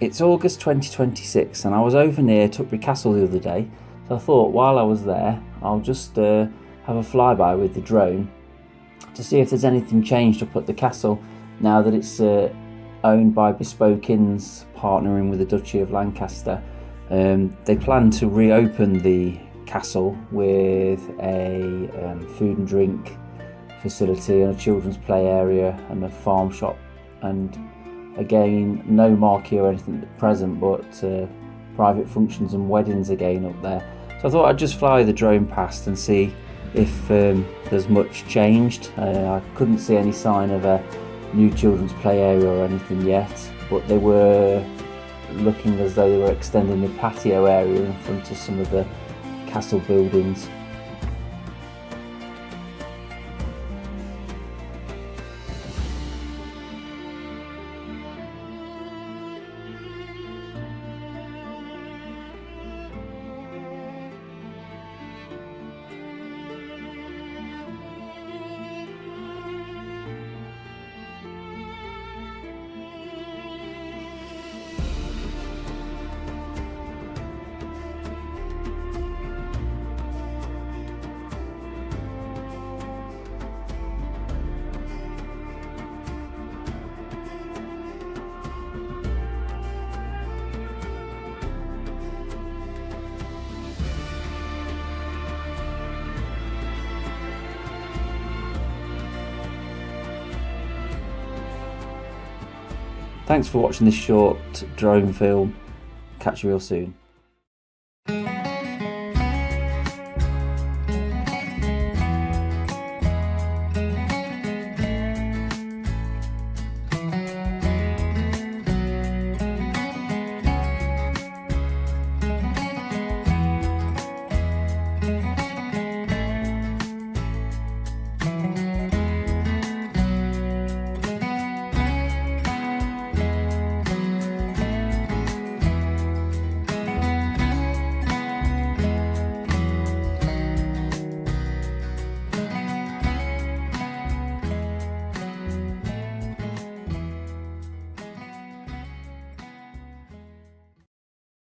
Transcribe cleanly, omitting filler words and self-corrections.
It's August 2026 and I was over near Tutbury Castle the other day, so I thought while I was there I'll just have a flyby with the drone to see if there's anything changed up at the castle now that it's owned by Bespoke Inns, partnering with the Duchy of Lancaster. They plan to reopen the castle with a food and drink facility and a children's play area and a farm shop, and again, no marquee or anything at present, but private functions and weddings again up there. So I thought I'd just fly the drone past and see if there's much changed. I couldn't see any sign of a new children's play area or anything yet, but they were looking as though they were extending the patio area in front of some of the castle buildings. Thanks for watching this short drone film. Catch you real soon.